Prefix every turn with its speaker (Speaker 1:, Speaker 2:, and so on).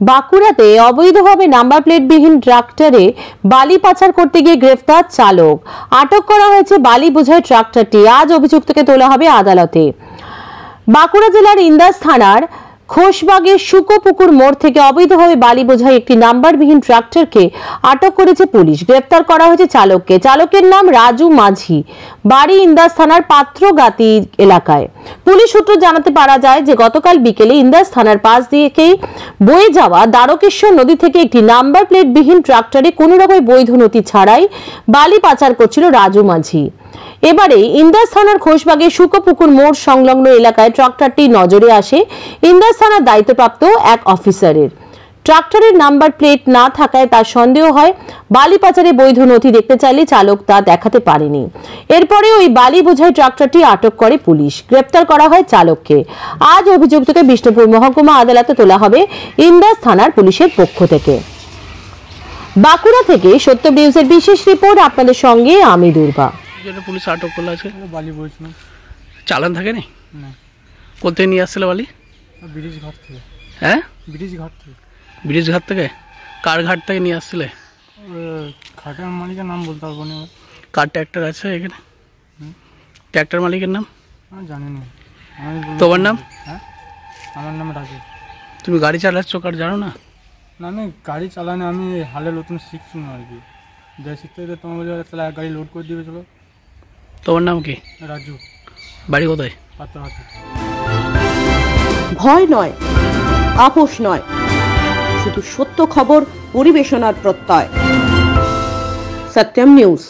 Speaker 1: বাঁকুড়াতে অবৈধভাবে নাম্বার প্লেটবিহীন ট্রাক্টরে বালি পাচার করতে গিয়ে গ্রেফতার চালক। আটক করা হয়েছে বালি বোঝাই ট্রাক্টরটি। আজ অভিযুক্তকে তোলা হবে আদালতে। বাঁকুড়া জেলার ইন্দাস থানার খোশবাগের শুকোপুকুর মোড় থেকে অবৈধভাবে বালি বোঝাই একটি নাম্বারবিহীন ট্রাক্টরকে আটক করেছে পুলিশ। গ্রেফতার করা হয়েছে চালককে। চালকের নাম রাজু মাঝি, বাড়ি ইন্দাস থানার পাত্রগাতি এলাকায়। পুলিশ সূত্র জানাতে পারা যায় যে গতকাল বিকেলে ইন্দাস থানার পাশ দিয়েই বয়ে যাওয়া দ্বারকেশ্বর নদী থেকে একটি নাম্বার প্লেটবিহীন ট্রাক্টরে কোনো রকম বৈধ নথি ছাড়াই বালি পাচার করছিল রাজু মাঝি। এবারে ইন্দাস থানার খোশবাগের শুকোপুকুর মোড় সংলগ্ন এলাকায় ট্রাক্টরটি নজরে আসে ইন্দাস থানার দায়িত্বপ্রাপ্ত এক অফিসারের। ট্রাক্টরের নাম্বার প্লেট না থাকায় তার সন্দেহ হয় বালি পাচারে বৈধ নথি দেখতে চাইলে চালক তা দেখাতে পারেনি। এরপরে ওই বালি বোঝাই ট্রাক্টরটি আটক করে পুলিশ। গ্রেপ্তার করা হয় চালককে। আজ অভিযুক্তকে বিষ্ণুপুর মহকুমা আদালতে তোলা হবে ইন্দাস থানার পুলিশের পক্ষ থেকে। বাঁকুড়া থেকে সত্য নিউজের বিশেষ রিপোর্ট, আপনাদের সঙ্গে আমি দুর্বা।
Speaker 2: পুলিশ আটক করলো আছে
Speaker 3: বালি বলছিলাম,
Speaker 2: চালান থাকে না
Speaker 3: না
Speaker 2: কোথায় নিয়ে আসছিল বালি?
Speaker 3: ব্রিজ ঘাট থেকে।
Speaker 2: হ্যাঁ,
Speaker 3: ব্রিজ ঘাট থেকে।
Speaker 2: ব্রিজ ঘাট থেকে? কার ঘাট থেকে নিয়ে আসছিলে?
Speaker 3: ঘাটের মালিকের নাম বলতে পারবো না।
Speaker 2: কার ট্র্যাক্টর আছে এখানে? ট্র্যাক্টর মালিকের নাম
Speaker 3: জানি না।
Speaker 2: তোমার নাম?
Speaker 3: হ্যাঁ, আমার নাম রাজু।
Speaker 2: তুমি গাড়ি চালাচ্ছ, কার জানো না?
Speaker 3: না, আমি গাড়ি চালানো আমি হালে নতুন শিখছি না আর কি। যে শিখতে গেলে তোমার বলে তাহলে এক গাড়ি লোড করে দিবে, চলো।
Speaker 2: তোমার নাম কি?
Speaker 3: রাজু।
Speaker 2: বাড়ি কোথায়?
Speaker 3: পাত্রঘাটে।
Speaker 4: ভয় নয়, আপোষ নয়, শুধু সত্য খবর পরিবেশনার প্রত্যয়। সত্যম নিউজ।